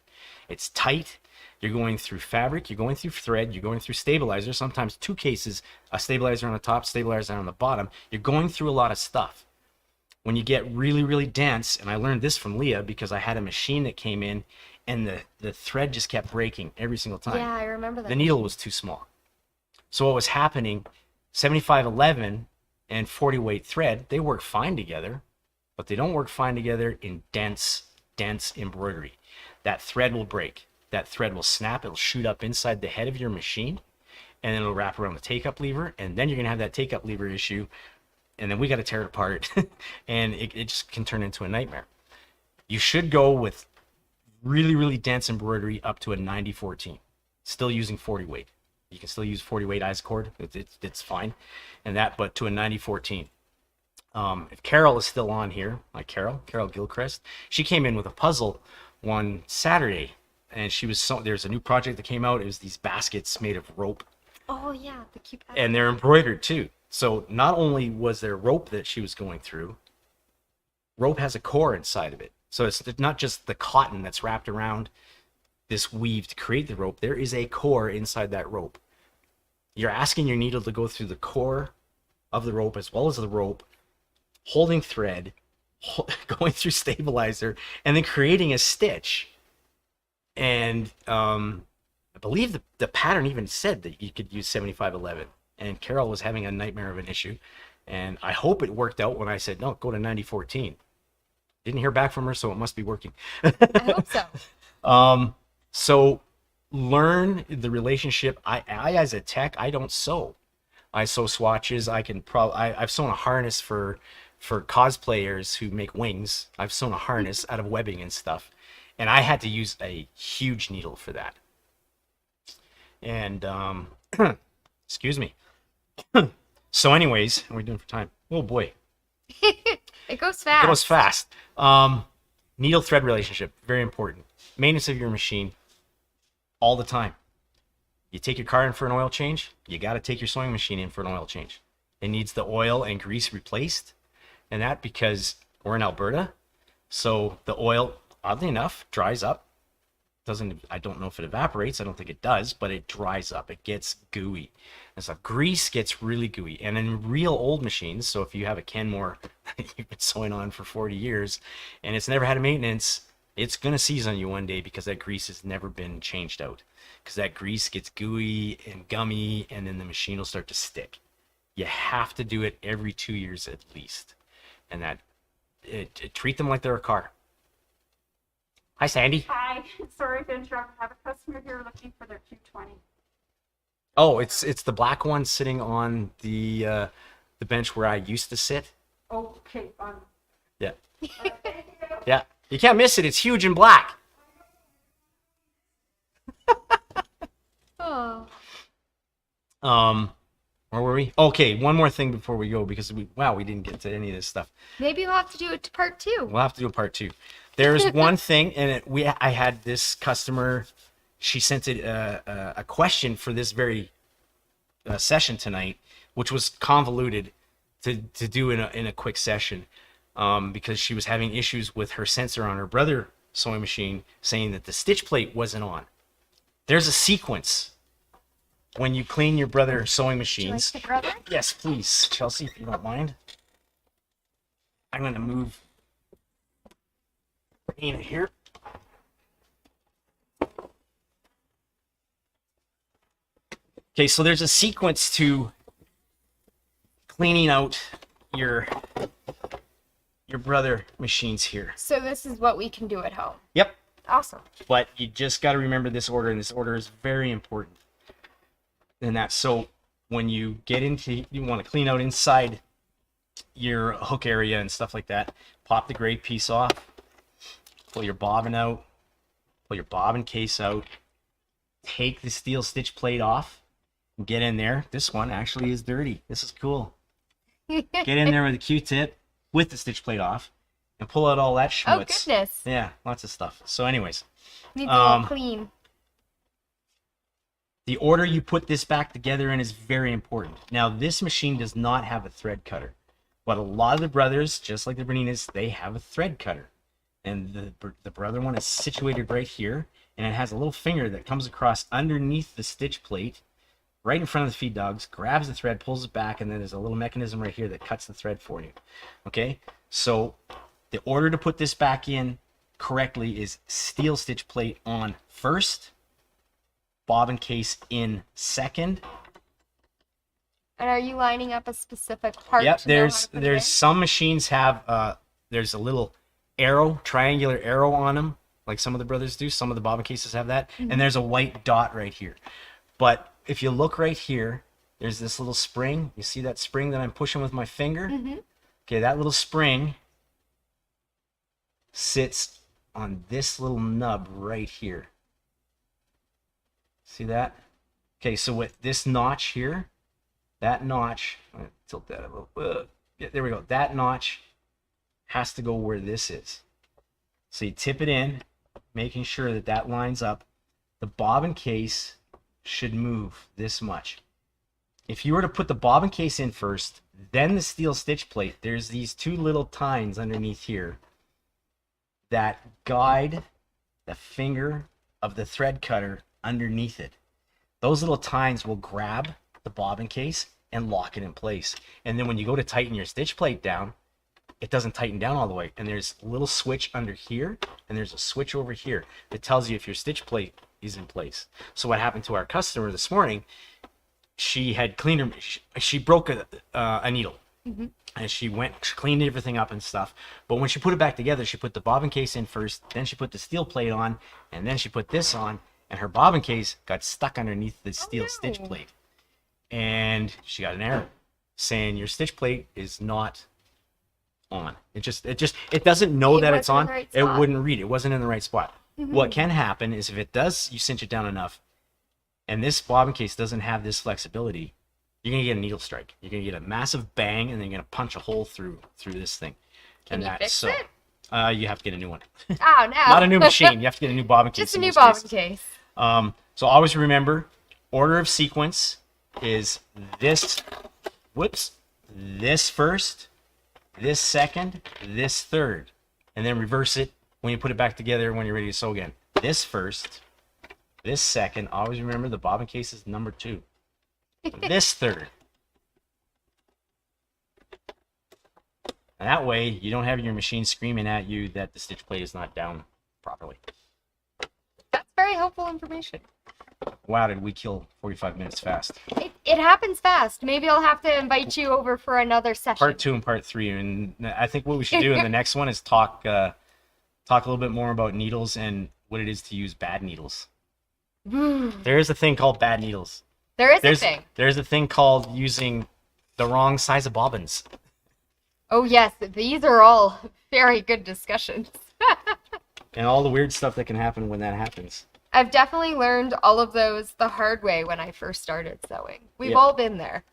It's tight, You're going through fabric, you're going through thread, you're going through stabilizer, sometimes two cases, a stabilizer on the top, stabilizer on the bottom. You're going through a lot of stuff. When you get really, really dense, and I learned this from Leah because I had a machine that came in and the thread just kept breaking every single time. Yeah, I remember that. The needle was too small. So what was happening, 7511 and 40 weight thread, they work fine together, but they don't work fine together in dense embroidery. That thread will break. That thread will snap. It'll shoot up inside the head of your machine, and then it'll wrap around the take-up lever, and then you're going to have that take-up lever issue, and then we got to tear it apart, and it just can turn into a nightmare. You should go with really, really dense embroidery up to a 90-14, still using 40 weight. You can still use 40 weight Isacord. It's fine, and that, but to a 90-14. If Carol is still on here, like Carol Gilchrist, she came in with a puzzle one Saturday, and there's a new project that came out. It was these baskets made of rope, Oh yeah, the cute. and they're embroidered too. So not only was there rope that she was going through, rope has a core inside of it. So it's not just the cotton that's wrapped around this weave to create the rope. There is a core inside that rope. You're asking your needle to go through the core of the rope as well as the rope, holding thread, going through stabilizer, and then creating a stitch. And I believe the pattern even said that you could use 7511. And Carol was having a nightmare of an issue. And I hope it worked out when I said, no, go to 90-14. Didn't hear back from her, so it must be working. I hope so. So learn the relationship. I as a tech, I don't sew. I sew swatches. I've sewn a harness for cosplayers who make wings. I've sewn a harness out of webbing and stuff, and I had to use a huge needle for that. And excuse me. So anyways, how are we doing for time? Oh boy, It goes fast. it goes fast. Needle thread relationship, very important. Maintenance of your machine all the time. You take your car in for an oil change, you got to take your sewing machine in for an oil change. It needs the oil and grease replaced, and that because we're in Alberta, so the oil, oddly enough, dries up. I don't know if it evaporates, I don't think it does, but it dries up, it gets gooey. And so grease gets really gooey. And in real old machines, so if you have a Kenmore that you've been sewing on for 40 years and it's never had a maintenance, it's going to seize on you one day because that grease has never been changed out. Because that grease gets gooey and gummy, and then the machine will start to stick. You have to do it every 2 years at least. And treat them like they're a car. Hi, Sandy. Hi, sorry to interrupt. I have a customer here looking for their Q20. Oh, it's the black one sitting on the bench where I used to sit. Okay, Yeah. thank you. Yeah. You can't miss it. It's huge and black. Oh. Where were we? Okay, one more thing before we go because we didn't get to any of this stuff. Maybe we'll have to do it to part 2. We'll have to do a part 2. There's one thing, and I had this customer. She sent it a question for this very session tonight, which was convoluted to do in a quick session, because she was having issues with her sensor on her brother sewing machine, saying that the stitch plate wasn't on. There's a sequence when you clean your brother sewing machines. Like the brother? Yes, please, Chelsea, if you don't mind. I'm going to move Bernina here. Okay, so there's a sequence to cleaning out your brother machines here. So this is what we can do at home. Yep, Awesome. but you just got to remember this order, and this order is very important. And that's so when you get into, you want to clean out inside your hook area and stuff like that, pop the gray piece off, pull your bobbin out, pull your bobbin case out, take the steel stitch plate off, and get in there. This one actually is dirty. This is cool. Get in there with a Q-tip with the stitch plate off and pull out all that Oh, schmutz. goodness. Yeah, lots of stuff. So anyways, Needs a little clean. the order you put this back together in is very important. Now, this machine does not have a thread cutter, but a lot of the brothers, just like the Berninas, they have a thread cutter. and the brother one is situated right here, and it has a little finger that comes across underneath the stitch plate right in front of the feed dogs, grabs the thread, pulls it back, and then there's a little mechanism right here that cuts the thread for you. Okay, so the order to put this back in correctly is steel stitch plate on first, bobbin case in second. And are you lining up a specific part? Yep, to know how to put it in? there's some machines have there's a little arrow, triangular arrow on them, like some of the brothers do. Some of the bobbin cases have that, and there's a white dot right here. But if you look right here, there's this little spring. You see that spring that I'm pushing with my finger? Okay, that little spring sits on this little nub right here. See that? Okay, so with this notch here, that notch, I'm gonna tilt that a little. Yeah, there we go. That notch has to go where this is. So you tip it in, making sure that that lines up. The bobbin case should move this much. If you were to put the bobbin case in first, then the steel stitch plate, there's these two little tines underneath here that guide the finger of the thread cutter underneath it. Those little tines will grab the bobbin case and lock it in place. And then when you go to tighten your stitch plate down, it doesn't tighten down all the way. And there's a little switch under here, and there's a switch over here that tells you if your stitch plate is in place. So what happened to our customer this morning, she had cleaned her, she broke a needle. And she cleaned everything up and stuff. But when she put it back together, she put the bobbin case in first, then she put the steel plate on, and then she put this on, and her bobbin case got stuck underneath the steel stitch plate. And she got an error saying your stitch plate is not on. It doesn't know that it's on. It wouldn't read. It wasn't in the right spot. What can happen is if it does, you cinch it down enough, and this bobbin case doesn't have this flexibility, you're gonna get a needle strike. You're gonna get a massive bang, and then you're gonna punch a hole through this thing. Can you fix it? You have to get a new one. Oh, no. Not a new machine. You have to get a new bobbin case. Just a new bobbin case. So always remember, order of sequence is this. This first, this second, this third, and then reverse it when you put it back together when you're ready to sew again. This first, this second. Always remember the bobbin case is number 2. This third. And that way you don't have your machine screaming at you that the stitch plate is not down properly. That's very helpful information. Wow, did we kill 45 minutes fast. It happens fast. Maybe I'll have to invite you over for another session. Part 2 and part 3. And I think what we should do in the next one is talk a little bit more about needles and what it is to use bad needles. There is a thing called bad needles. There's a thing. There's a thing called using the wrong size of bobbins. Oh, yes. These are all very good discussions. And all the weird stuff that can happen when that happens. I've definitely learned all of those the hard way when I first started sewing. We've all been there.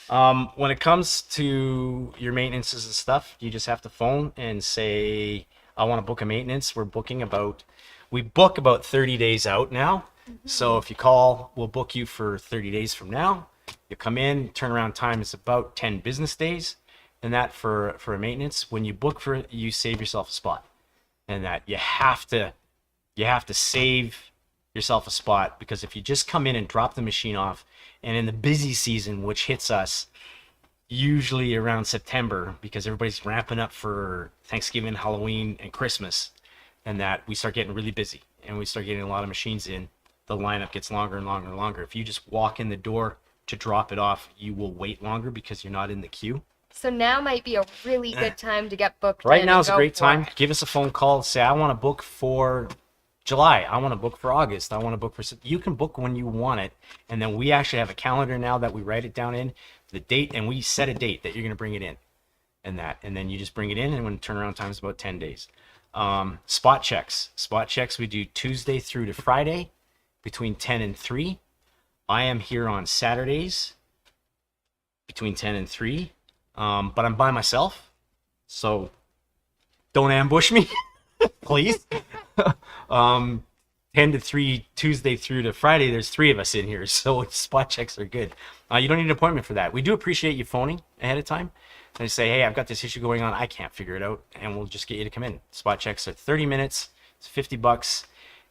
When it comes to your maintenances and stuff, you just have to phone and say, I want to book a maintenance. We book about 30 days out now. So if you call, we'll book you for 30 days from now. You come in, turnaround time is about 10 business days. And that for a maintenance, when you book for it, you save yourself a spot. And that you have to save yourself a spot, because if you just come in and drop the machine off, and in the busy season, which hits us usually around September, because everybody's ramping up for Thanksgiving, Halloween, and Christmas, and that we start getting really busy and we start getting a lot of machines in, the lineup gets longer and longer and longer. If you just walk in the door to drop it off, you will wait longer because you're not in the queue. So now might be a really good time to get booked. Right now is a great time. Give us a phone call. Say, I want to book for July. I want to book for August. I want to book for... You can book when you want it. And then we actually have a calendar now that we write it down in, the date, and we set a date that you're going to bring it in. And then you just bring it in, and when turnaround time is about 10 days. Spot checks. Spot checks we do Tuesday through to Friday between 10 and 3. I am here on Saturdays between 10 and 3. But I'm by myself, so don't ambush me, please. 10 to 3, Tuesday through to Friday, there's 3 of us in here, so spot checks are good. You don't need an appointment for that. We do appreciate you phoning ahead of time. They say, hey, I've got this issue going on. I can't figure it out. And we'll just get you to come in. Spot checks are 30 minutes. It's $50.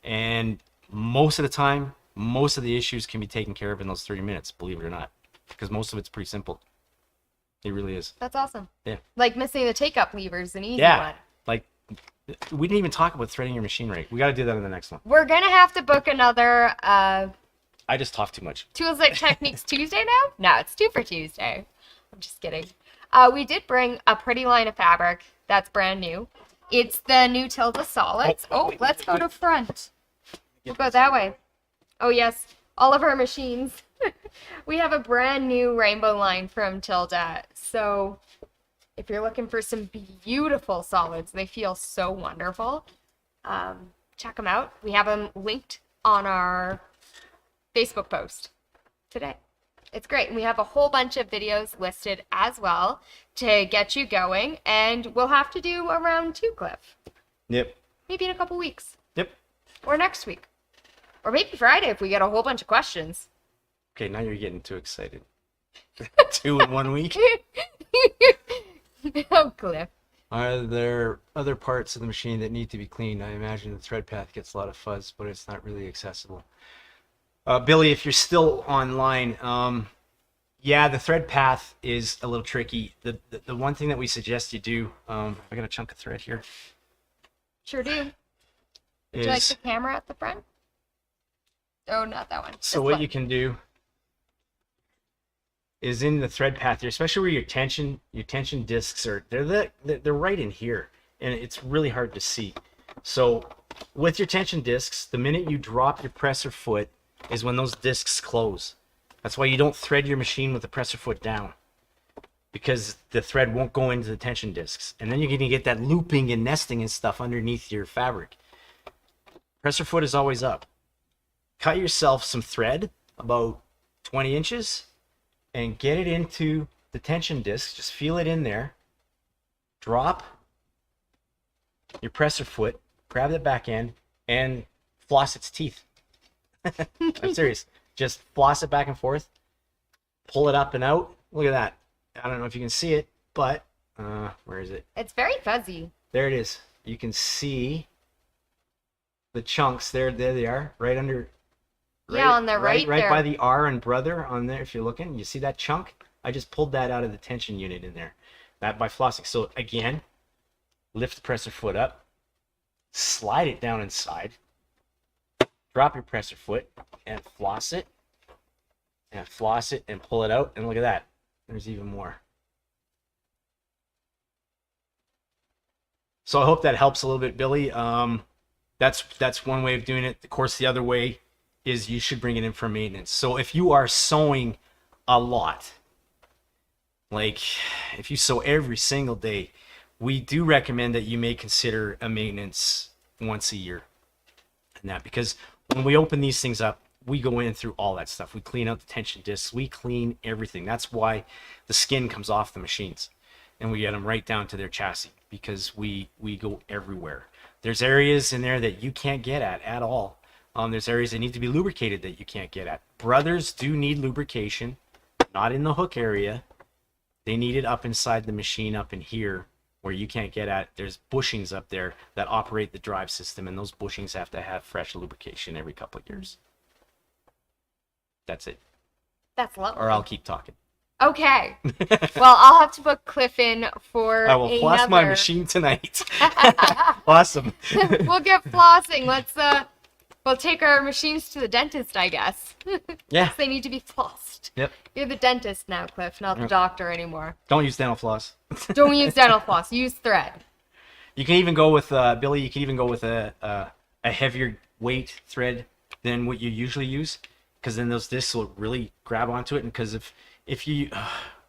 And most of the time, most of the issues can be taken care of in those 30 minutes, believe it or not. Because most of it's pretty simple. It really is. That's awesome. Yeah. Like missing the take-up lever is an easy Yeah. one. Like, we didn't even talk about threading your machine right. We got to do that in the next one. We're going to have to book another I just talked too much. Tools Like Techniques Tuesday now? No, it's 2 for Tuesday. I'm just kidding. We did bring a pretty line of fabric that's brand new. It's the new Tilda Solids. Let's go to front. We'll go that way. Oh, yes. All of our machines. We have a brand new rainbow line from Tilda. So if you're looking for some beautiful solids, they feel so wonderful. Check them out. We have them linked on our Facebook post today. It's great. And we have a whole bunch of videos listed as well to get you going. And we'll have to do a round 2, Cliff. Yep. Maybe in a couple weeks. Yep. Or next week. Or maybe Friday if we get a whole bunch of questions. Okay, now you're getting too excited. 2 in 1 week. Oh, Cliff. Are there other parts of the machine that need to be cleaned? I imagine the thread path gets a lot of fuzz, but it's not really accessible. Billy, if you're still online, yeah, the thread path is a little tricky. The one thing that we suggest you do, I got a chunk of thread here. Sure do. Would you like the camera at the front? Oh, not that one. So what you can do is in the thread path here, especially where your tension discs are, they're right in here, and it's really hard to see. So with your tension discs, the minute you drop your presser foot is when those discs close. That's why you don't thread your machine with the presser foot down, because the thread won't go into the tension discs, and then you're going to get that looping and nesting and stuff underneath your fabric. Presser foot is always up. Cut yourself some thread about 20 inches and get it into the tension disc. Just feel it in there. Drop your presser foot, grab the back end, and floss its teeth. I'm serious. Just floss it back and forth. Pull it up and out. Look at that. I don't know if you can see it, but where is it? It's very fuzzy. There it is. You can see the chunks. There they are, right under. Yeah, on the right right there. by the R and brother on there. If you're looking, you see that chunk? I just pulled that out of the tension unit in there. That by flossing. So again, lift the presser foot up, slide it down inside, drop your presser foot, and floss it, and pull it out. And look at that. There's even more. So I hope that helps a little bit, Billy. That's one way of doing it. Of course, the other way is you should bring it in for maintenance. So if you are sewing a lot, like if you sew every single day, we do recommend that you may consider a maintenance once a year. And that, because when we open these things up, we go in through all that stuff. We clean out the tension discs. We clean everything. That's why the skin comes off the machines, and we get them right down to their chassis, because we go everywhere. There's areas in there that you can't get at all. There's areas that need to be lubricated that you can't get at. Brothers do need lubrication, not in the hook area. They need it up inside the machine, up in here, where you can't get at. There's bushings up there that operate the drive system, and those bushings have to have fresh lubrication every couple of years. That's it. That's lovely. Or I'll keep talking. Okay. Well, I'll have to book Cliff in for I will floss my machine tonight. Awesome. We'll get flossing. We'll take our machines to the dentist, I guess. Yeah. They need to be flossed. Yep. You're the dentist now, Cliff, not the doctor anymore. Don't use dental floss. Don't use dental floss. Use thread. You can even go with Billy. You can even go with a heavier weight thread than what you usually use, because then those discs will really grab onto it. And because if you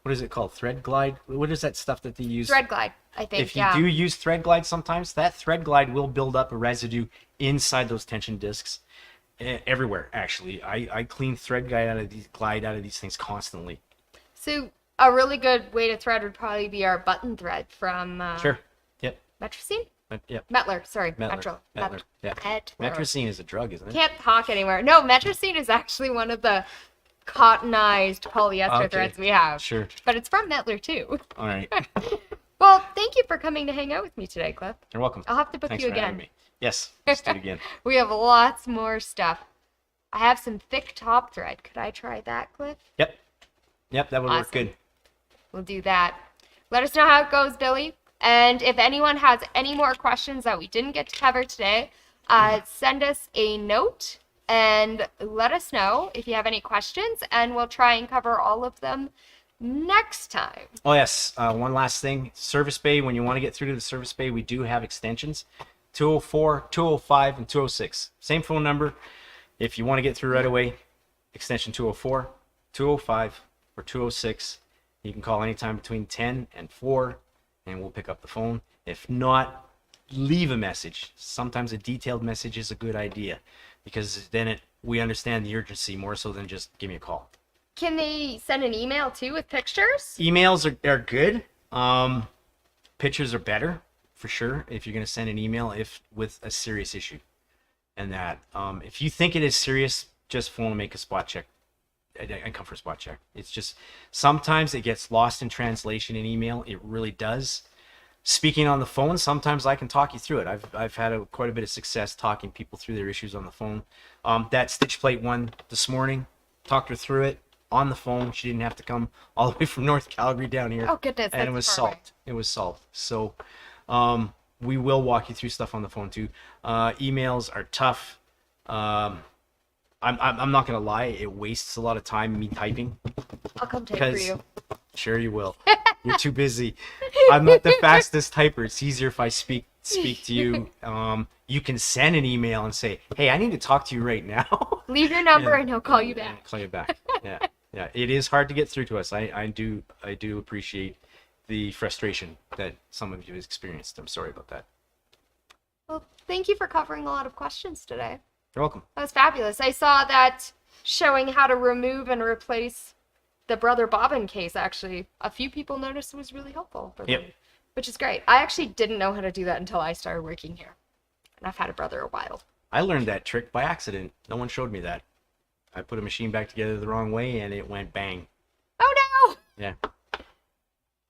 what is it called? Thread glide? What is that stuff that they use? Thread glide, I think. If you do use thread glide, sometimes that thread glide will build up a residue inside those tension discs. Everywhere, actually. I clean thread glide out of these things constantly. So a really good way to thread would probably be our button thread from Sure. Yep. Metrocine? Yep. Metler, sorry. Metler. Yeah. Metler. Metrocine is a drug, isn't it? Can't talk anymore. No, Metrocine is actually one of the cottonized polyester Okay. threads we have. Sure. But it's from Mettler too. All right. Well, thank you for coming to hang out with me today, Cliff. You're welcome. I'll have to book Thanks you for having again. me. Yes. Let's do it again. We have lots more stuff. I have some thick top thread. Could I try that, Cliff? Yep. Yep. That would work Awesome. good. We'll do that. Let us know how it goes, Billy. And if anyone has any more questions that we didn't get to cover today, send us a note and let us know if you have any questions, and we'll try and cover all of them next time. Oh, yes. One last thing. Service bay, when you want to get through to the service bay, we do have extensions. 204, 205, and 206. Same phone number. If you want to get through right away, extension 204, 205, or 206. You can call anytime between 10 and 4, and we'll pick up the phone. If not, leave a message. Sometimes a detailed message is a good idea, because then we understand the urgency more so than just give me a call. Can they send an email too with pictures? Emails are good. Pictures are better for sure if you're going to send an email with a serious issue. And that if you think it is serious, just phone and make a spot check. And come for a spot check. It's just sometimes it gets lost in translation in email. It really does. Speaking on the phone, sometimes I can talk you through it. I've had quite a bit of success talking people through their issues on the phone. That stitch plate one this morning, talked her through it on the phone. She didn't have to come all the way from North Calgary down here. Oh, goodness. And it was solved. It was solved. So we will walk you through stuff on the phone too. Emails are tough. I'm not gonna lie, it wastes a lot of time me typing. I'll come type for you. Sure you will. You're too busy. I'm not the fastest typer. It's easier if I speak to you. You can send an email and say, "Hey, I need to talk to you right now." Leave your number Yeah. and he'll call you back. Call you back. Yeah, yeah. It is hard to get through to us. I do appreciate the frustration that some of you have experienced. I'm sorry about that. Well, thank you for covering a lot of questions today. You're welcome. That was fabulous. I saw that showing how to remove and replace the Brother Bobbin case, actually. A few people noticed it was really helpful for them, Yep. which is great. I actually didn't know how to do that until I started working here. And I've had a brother a while. I learned that trick by accident. No one showed me that. I put a machine back together the wrong way and it went bang. Oh, no! Yeah.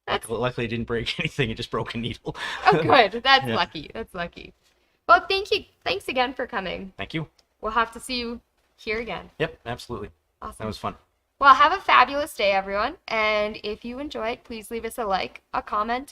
That's Luckily, it didn't break anything. It just broke a needle. oh, good. That's Yeah. lucky. That's lucky. Well, thank you. Thanks again for coming. Thank you. We'll have to see you here again. Yep, absolutely. Awesome. That was fun. Well, have a fabulous day, everyone. And if you enjoyed, please leave us a like, a comment,